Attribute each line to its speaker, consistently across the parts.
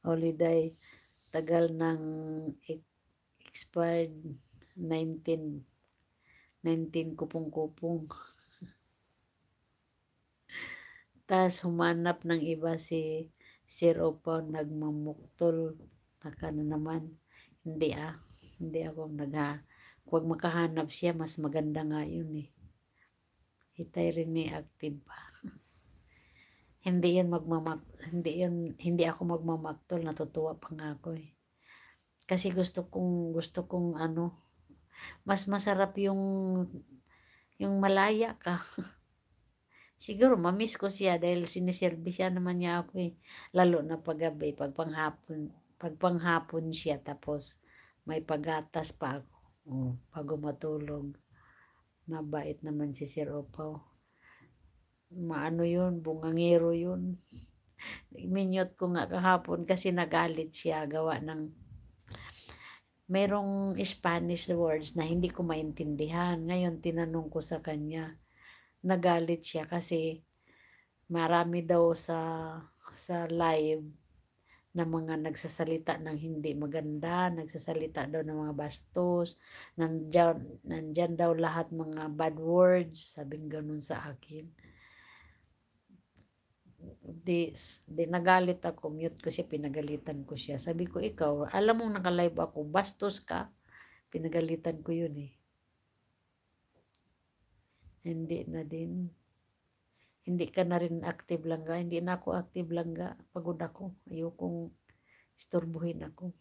Speaker 1: holiday. Tagal ng expired 19 kupong-kupong. Tas humanap ng iba si Sir Opa, nagmamuktol. Naka na naman. Hindi ako huwag makahanap siya, mas maganda nga yun eh. Hitay rin ni active pa. Hindi hindi ako magmamaktol, natutuwa pa nga ako eh. Kasi gusto kong mas masarap yung malaya ka. Siguro mamiss ko siya dahil siniservisya naman niya ako eh. Lalo na paggabi, pag panghapon siya, tapos may pagatas pa ako. Bago matulog. Mabait naman si Sir Opaw. Maano yun, bungangero yun. Minyot ko nga kahapon kasi nagalit siya, gawa ng merong Spanish words na hindi ko maintindihan. Ngayon tinanong ko sa kanya, nagalit siya kasi marami daw sa live na mga nagsasalita ng hindi maganda, nagsasalita daw ng mga bastos, nandyan daw lahat mga bad words, sabing ganun sa akin. Di nagalit ako, mute ko siya, pinagalitan ko siya. Sabi ko, ikaw, alam mong naka-live ako, bastos ka. Pinagalitan ko yun eh. Hindi na din. Hindi ka na rin active langga. Hindi na ako active langga. Pagod ako. Ayokong istorbuhin ako.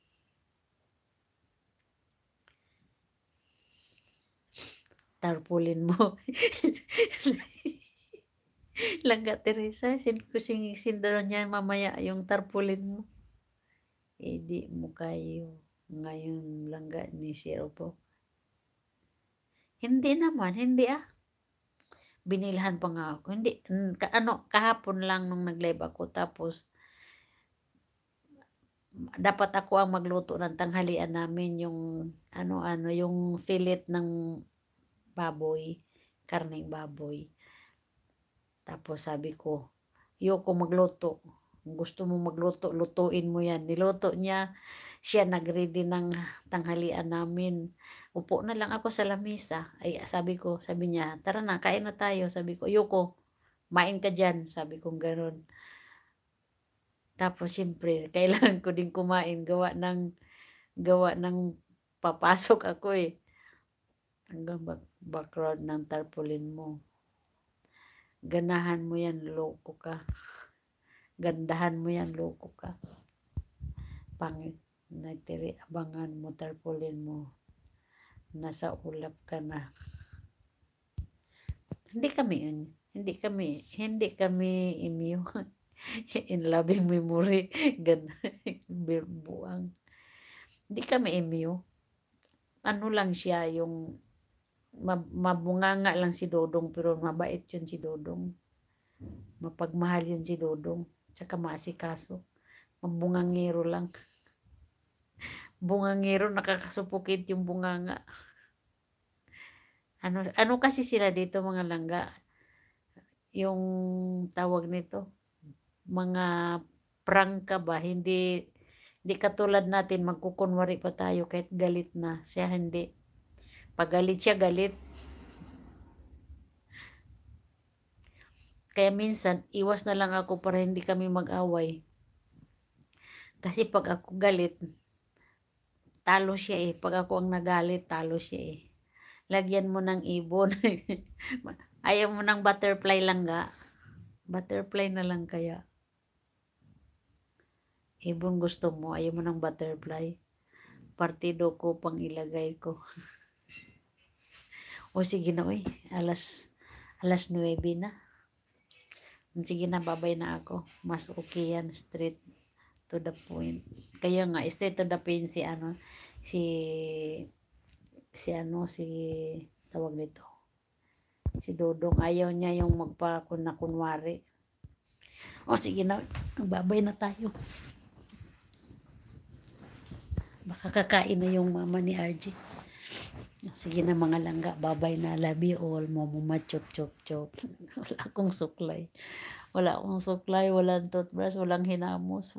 Speaker 1: Tarpulin mo. Langga Teresa, sindalo niya mamaya yung tarpulin mo. Di mo kayo. Ngayon langga ni Sir Opo. Hindi naman, hindi binilhan pa nga ako. Hindi, kahapon lang nung nag-live ako, tapos dapat ako ang magluto ng tanghalian namin, yung yung fillet ng baboy, karneng baboy. Tapos sabi ko, ayoko magluto. Kung gusto mo magluto, lutuin mo yan. Niluto niya, siya nag-ready ng tanghalian namin. Upo na lang ako sa lamesa. Ay, sabi niya, tara na, kain na tayo. Sabi ko, ayoko, main ka dyan. Sabi ko gano'n. Tapos siyempre, kailangan ko din kumain. Gawa ng papasok ako eh. Hanggang background ng tarpaulin mo. Ganahan mo yan, loko ka. Gandahan mo yan, loko ka. Pangit. Nagtiri, abangan mo, tarpaulin mo. Nasa ulap ka na. Hindi kami immune. In loving memory. Buang. Hindi kami immune. Ano lang siya, yung mabunganga lang si Dodong, pero mabait yun si Dodong. Mapagmahal yun si Dodong. Tsaka maasikaso. Mabungangero lang. Bungangero, nakakasupukit yung bunganga. Ano kasi sila dito mga langga? Yung tawag nito, mga prangka ba? Hindi katulad natin, magkukunwari pa tayo kahit galit na. Siya hindi. Pag galit siya, galit. Kaya minsan, iwas na lang ako para hindi kami mag-away. Kasi pag ako galit, talo siya eh. Pag ako ang nagalit, talo siya eh. Lagyan mo ng ibon. Ayaw mo ng butterfly lang ga. Butterfly na lang kaya. Ibon gusto mo, ayaw mo ng butterfly. Partido ko pang ilagay ko. O sige na oy, alas 9 na. Sige na, babay na ako. Mas okay yan, straight to the point. Kaya nga, straight to the point si tawag nito. Si Dodong, ayaw niya yung kunwari. O sige na, babay na tayo. Baka kakain na yung mama ni RJ. Sige na mga langga, babay na. Love you all. Mama, chop, chop, chop. Wala akong suklay. Walang toothbrush, walang hinamos.